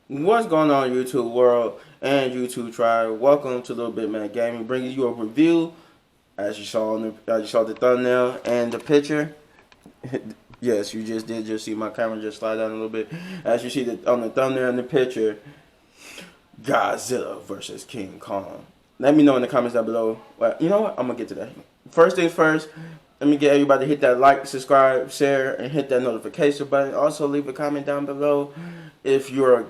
What's going on, YouTube world and YouTube tribe? Welcome to LilBigMan Gaming, bringing you a review. As you saw the thumbnail and the picture. Yes, you just did just see my camera just slide down a little bit. As you see on the thumbnail and the picture, Godzilla vs King Kong. Let me know in the comments down below. Well, you know what? I'm gonna get to that. First things first. Let me get everybody to hit that like, subscribe, share, and hit that notification button. Also, leave a comment down below if you're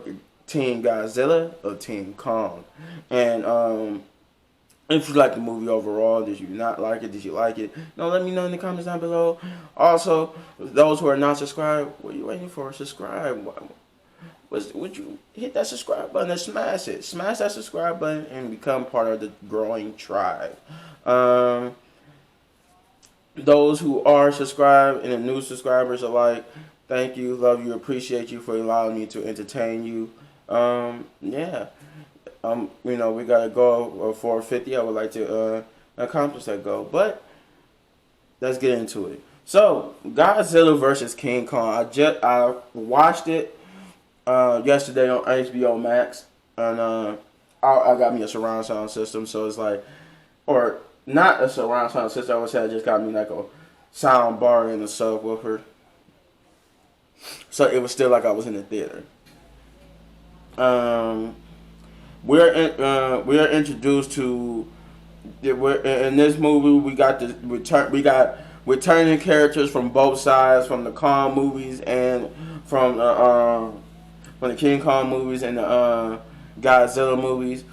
Team Godzilla or Team Kong. And if you like the movie overall, did you not like it? Did you like it? No, let me know in the comments down below. Also, those who are not subscribed, what are you waiting for? Subscribe. Would you hit that subscribe button and smash it? Smash that subscribe button and become part of the growing tribe. Those who are subscribed and the new subscribers alike, thank you, love you, appreciate you for allowing me to entertain you. Yeah. We got a goal of 450. I would like to accomplish that goal. But let's get into it. So, Godzilla vs King Kong. I watched it yesterday on HBO Max, and I got me a surround sound system, so it's like, or not a surround sound system. I would say I just got me like a sound bar and a subwoofer, so it was still like I was in the theater. We're introduced to in this movie. We got returning characters from both sides, from the Kong movies and from the King Kong movies and the Godzilla movies.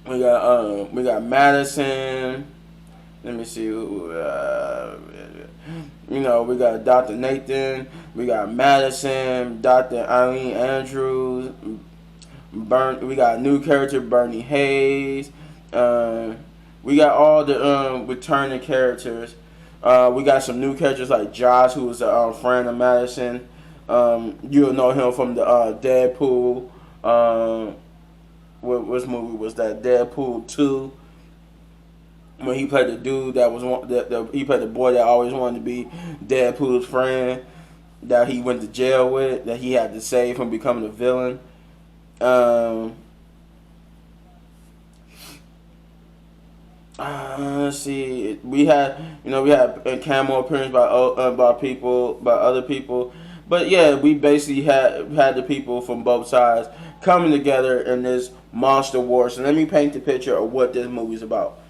We got Madison. Let me see. We got Dr. Nathan. We got Madison, Dr. Eileen Andrews. We got new character Bernie Hayes. We got all the returning characters. We got some new characters like Josh, who was a friend of Madison. You'll know him from the Deadpool. Which movie was that? Deadpool 2. When he played the dude that was he played the boy that always wanted to be Deadpool's friend, that he went to jail with, that he had to save from becoming a villain. Let's see. We had a cameo appearance by other people, but yeah, we basically had the people from both sides coming together in this monster war. So let me paint the picture of what this movie's about.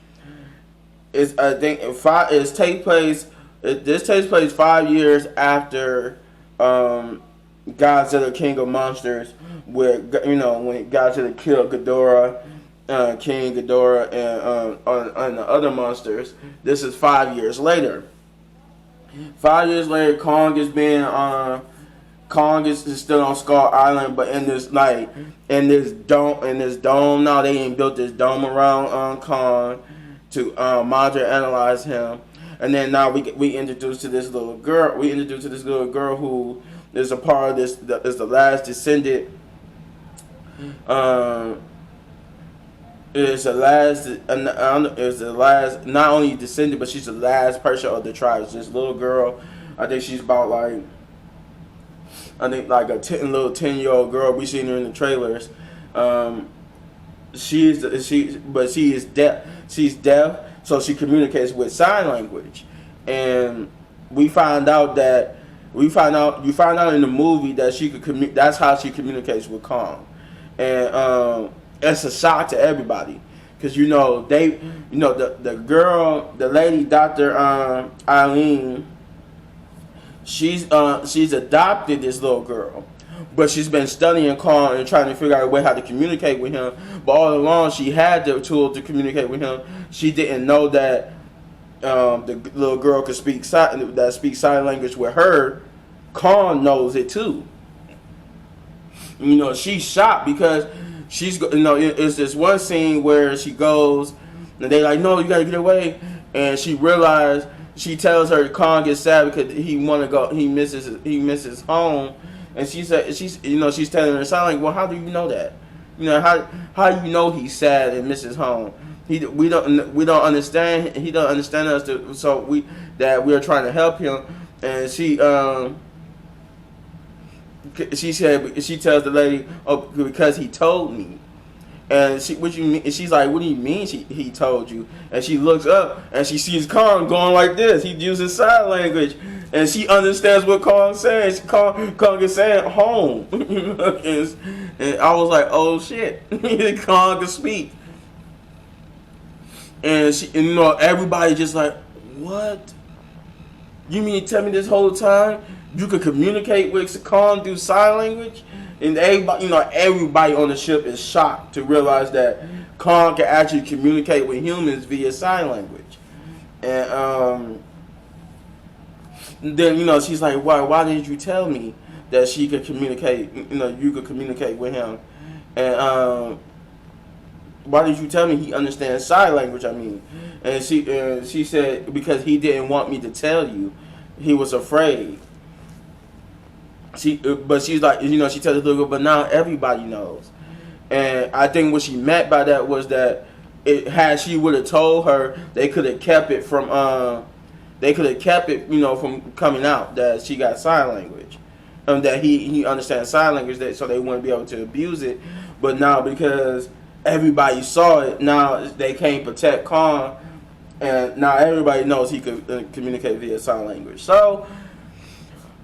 This takes place 5 years after Godzilla King of Monsters, where when Godzilla killed Ghidorah, King Ghidorah, and the other monsters. This is 5 years later. 5 years later, Kong is still on Skull Island, but in this dome now, they ain't built this dome around Kong to monitor and analyze him. And then now we introduced to this little girl. We introduced to this little girl who is a part of this. Is the last descendant. Is the last. Not only descendant, but she's the last person of the tribe. It's this little girl. I think she's about like a little 10-year-old girl. We seen her in the trailers. She is deaf. She's deaf, so she communicates with sign language. And you find out in the movie that she could that's how she communicates with Kong. And it's a shock to everybody, because the lady, Dr. Eileen, she's adopted this little girl, but she's been studying Kong and trying to figure out a way how to communicate with him. But all along, she had the tool to communicate with him. She didn't know that the little girl could speak sign language with her. Kong knows it too. She's shocked because it's this one scene where she goes and they like, no, you gotta get away, and she realized. She tells her Kong gets sad because he misses home, and she's telling her son, like, well, how do you know that? How do you know he's sad and misses home? We don't understand. He don't understand us. So we are trying to help him, and she she said, she tells the lady, oh, because he told me. And what you mean? And she's like, what do you mean he told you? And she looks up and she sees Kong going like this. He uses sign language, and she understands what Kong's saying. Kong is saying home. And I was like, oh shit, Kong can speak. And everybody just like, what? You mean to tell me this whole time you could communicate with Kong through sign language? And everybody on the ship is shocked to realize that Kong can actually communicate with humans via sign language. And then she's like, why didn't you tell me that she could communicate? You could communicate with him. And why did you tell me he understands sign language? I mean, and she said, because he didn't want me to tell you. He was afraid. But she's like, she tells the little girl, but now everybody knows. And I think what she meant by that was that had she would have told her, they could have kept it from from coming out that she got sign language, that he understands sign language, so they wouldn't be able to abuse it. But now, because everybody saw it, now they can't protect Kong, and now everybody knows he could communicate via sign language. So,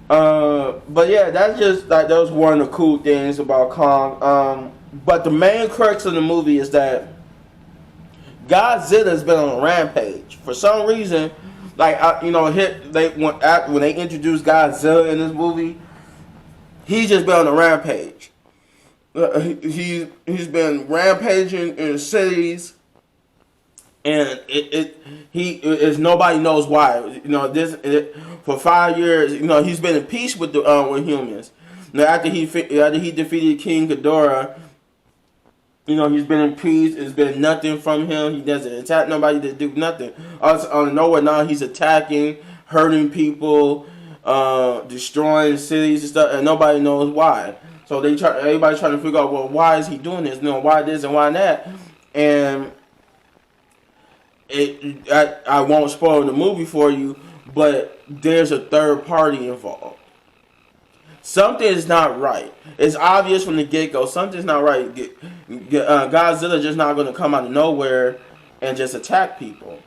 but yeah, that's just like, that was one of the cool things about Kong. But the main crux of the movie is that Godzilla's been on a rampage for some reason. Like when they introduced Godzilla in this movie, he's just been on a rampage. He's been rampaging in cities, and nobody knows why. For 5 years, he's been in peace with humans. Now after he defeated King Ghidorah, he's been in peace. It's been nothing from him. He doesn't attack nobody. To do nothing. Out of nowhere now he's attacking, hurting people, destroying cities and stuff, and nobody knows why. So everybody's trying to figure out, well, why is he doing this? Why this and why that? And I won't spoil the movie for you, but there's a third party involved. Something is not right. It's obvious from the get-go. Something's not right. Godzilla just not going to come out of nowhere and just attack people.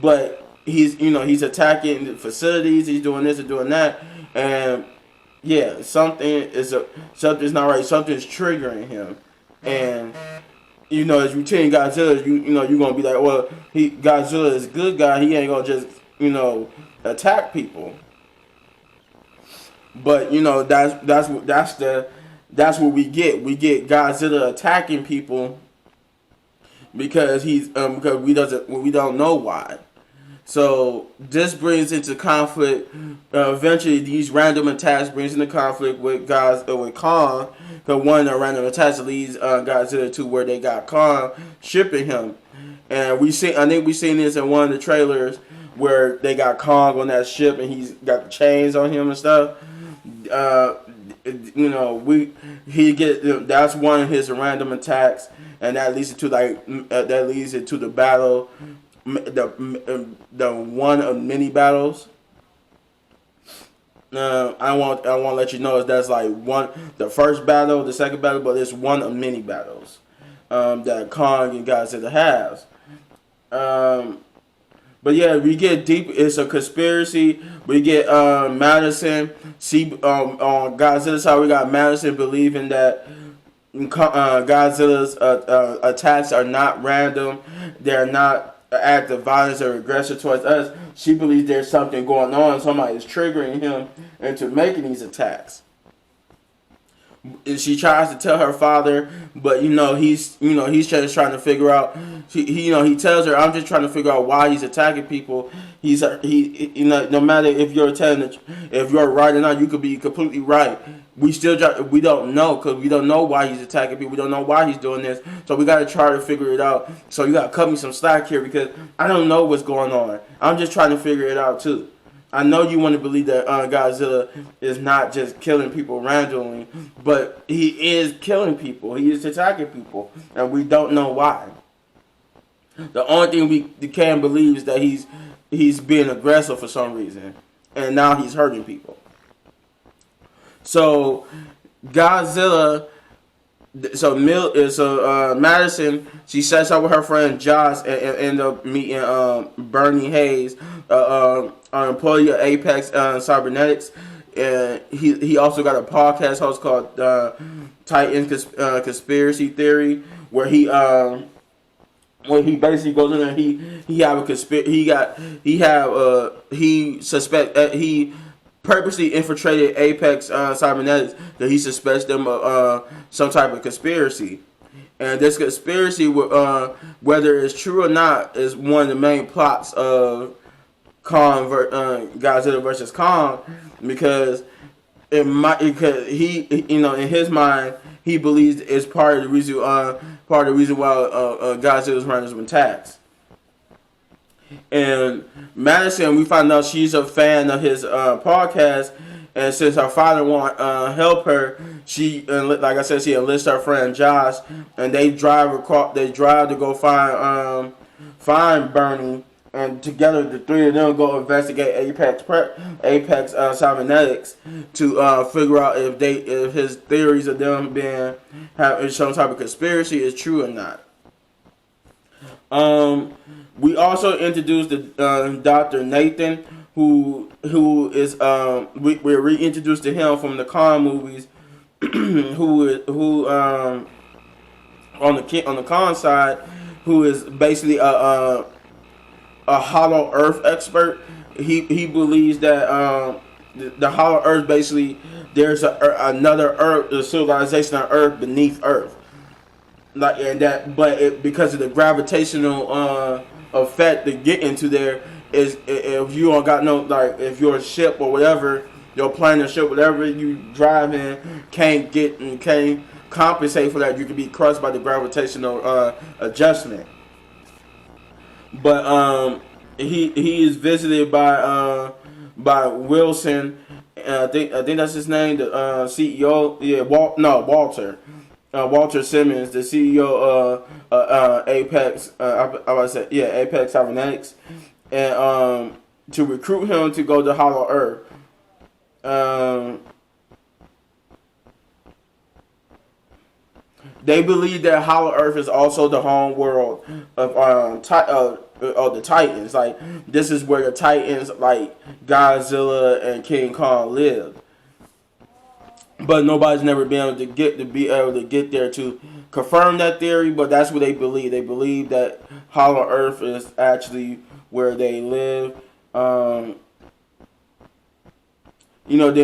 But he's attacking facilities. He's doing this and doing that. And yeah, something's not right. Something's triggering him. And as you tell Godzilla, you're gonna be like, well, Godzilla is a good guy. He ain't gonna just attack people. But that's what we get. We get Godzilla attacking people because because we don't know why. So this brings into conflict. Eventually, these random attacks brings into conflict with Kong. Because one of the random attacks leads Godzilla to where they got Kong shipping him, and I think we seen this in one of the trailers where they got Kong on that ship and he's got the chains on him and stuff. That's one of his random attacks, and that leads into the battle. The one of many battles. I won't let you know if that's like the first battle, the second battle, but it's one of many battles that Kong and Godzilla has. But yeah, we get deep. It's a conspiracy. We get Madison. On Godzilla's side, we got Madison believing that Godzilla's attacks are not random. They're not act of violence or aggression towards us. She believes there's something going on. Somebody is triggering him into making these attacks. She tries to tell her father, but he's just trying to figure out. He tells her, "I'm just trying to figure out why he's attacking people." No matter if you're right or not, you could be completely right. We don't know, because we don't know why he's attacking people. We don't know why he's doing this. So we got to try to figure it out. So you got to cut me some slack here, because I don't know what's going on. I'm just trying to figure it out too. I know you want to believe that Godzilla is not just killing people randomly, but he is killing people. He is attacking people, and we don't know why. The only thing we can believe is that he's being aggressive for some reason, and now he's hurting people. So Godzilla. So Madison, she sets up with her friend Josh and end up meeting Bernie Hayes, an employee of Apex Cybernetics, and he also got a podcast host called Titan Conspiracy Theory, where he basically goes in there. He have a he purposely infiltrated Apex Cybernetics that he suspects them of some type of conspiracy. And this conspiracy, whether it's true or not, is one of the main plots of Godzilla versus Kong, because because he, in his mind, he believes it's part of the reason why Godzilla's run has been taxed. And Madison, we find out she's a fan of his podcast, and since her father want help her, like I said, she enlists her friend Josh, and they drive to go find Bernie, and together the three of them go investigate Apex Cybernetics to figure out if his theories of them having some type of conspiracy is true or not. We also introduced the Dr. Nathan, who is we're reintroduced to him from the Kong movies, who on the Kong side, who is basically a hollow Earth expert. He believes that the hollow Earth, basically there's another Earth, a civilization on Earth beneath Earth, because of the gravitational effect to get into there, is if you don't got if your ship or whatever, your plane or ship, whatever you drive in, can't compensate for that, you can be crushed by the gravitational adjustment. But he is visited by Wilson, I think that's his name, the CEO. Yeah, Walter. Walter Simmons, the CEO of Apex. Apex Cybernetics, and to recruit him to go to Hollow Earth. They believe that Hollow Earth is also the home world of the Titans. Like, this is where the Titans, like Godzilla and King Kong, lived. But nobody's never been able to get there to confirm that theory. But that's what they believe. They believe that Hollow Earth is actually where they live. Then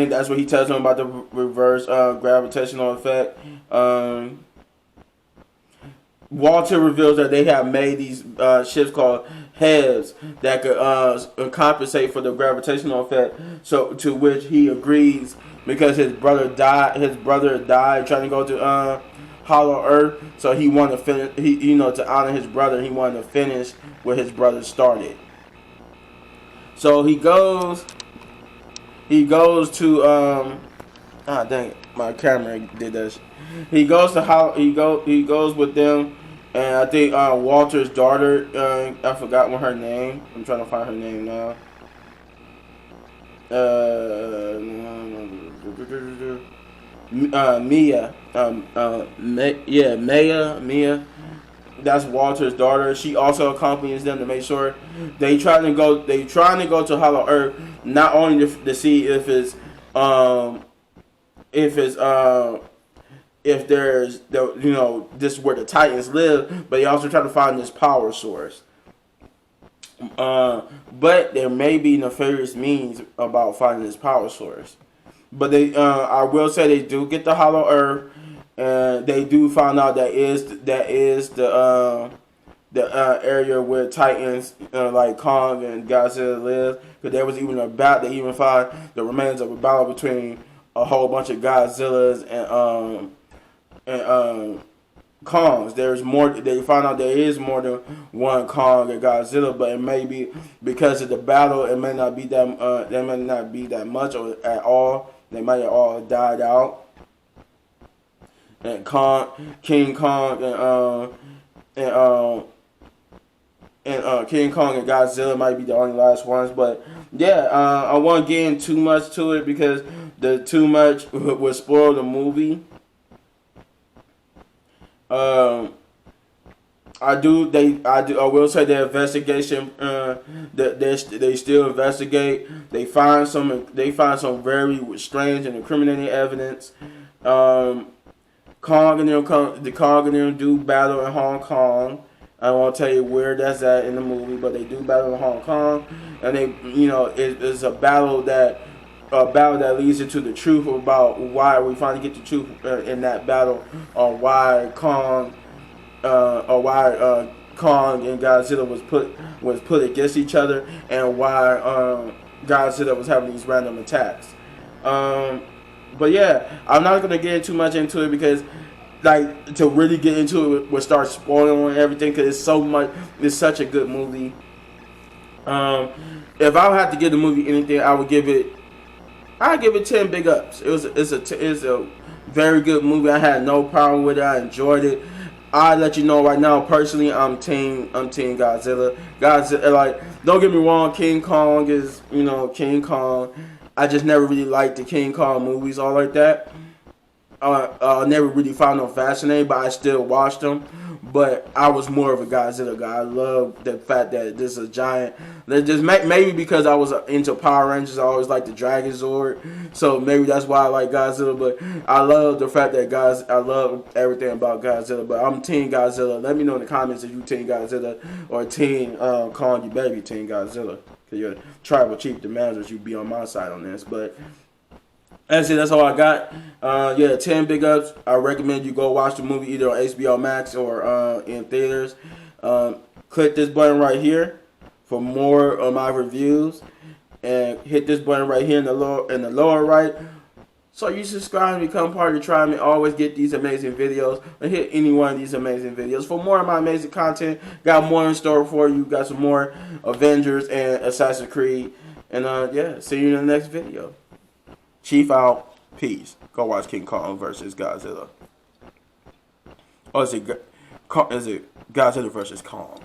that's what he tells them about the reverse gravitational effect. Walter reveals that they have made these ships called heads that could compensate for the gravitational effect. So, to which he agrees, because his brother died. His brother died trying to go to Hollow Earth. So he wanted to finish. To honor his brother, he wanted to finish where his brother started. So he goes. He goes to dang it, my camera did this. He goes to He goes with them, and I think Walter's daughter. I forgot what her name. I'm trying to find her name now. Mia. Mia. That's Walter's daughter. She also accompanies them to make sure they trying to go to Hollow Earth, not only to see if there's this is where the Titans live, but they also try to find this power source. But there may be nefarious means about finding this power source. But I will say they do get the Hollow Earth, and they do find out that is the area where Titans like Kong and Godzilla live. Because there was even they even find the remains of a battle between a whole bunch of Godzillas and Kongs. There's more. They find out there is more than one Kong and Godzilla, but it may be because of the battle. It may not be that. There may not be that much or at all. They might have all died out. And King Kong and King Kong and Godzilla might be the only last ones. But yeah, I won't get in too much to it because the too much would spoil the movie. I will say the investigation. They still investigate. They find some very strange and incriminating evidence. Kong and them do battle in Hong Kong. I won't tell you where that's at in the movie, but they do battle in Hong Kong, and it's a battle that leads into the truth about why we finally get the truth in that battle on why Kong and Godzilla was put against each other, and why Godzilla was having these random attacks. But yeah, I'm not gonna get too much into it because, like, to really get into it would start spoiling everything because it's such a good movie. If I had to give the movie anything, I'd give it 10 big ups. It's a very good movie. I had no problem with it. I enjoyed it. I let you know right now, personally, I'm team Godzilla. Like, don't get me wrong, King Kong is King Kong. I just never really liked the King Kong movies all like that. Never really found them fascinating, but I still watched them. But I was more of a Godzilla guy. I love the fact that this is a giant. Maybe because I was into Power Rangers, I always liked the Dragon Zord. So maybe that's why I like Godzilla. But I love the fact that I love everything about Godzilla. But I'm Team Godzilla. Let me know in the comments if you Team Godzilla or Team Kong, you baby Team Godzilla. Because your tribal chief demands you be on my side on this. But that's it. That's all I got. 10 big ups. I recommend you go watch the movie either on HBO Max or in theaters. Click this button right here for more of my reviews, and hit this button right here in the lower right, so you subscribe and become part of the tribe and always get these amazing videos. And hit any one of these amazing videos for more of my amazing content. Got more in store for you. Got some more Avengers and Assassin's Creed. And see you in the next video. Chief out. Peace. Go watch King Kong versus Godzilla. Or is it Godzilla versus Kong?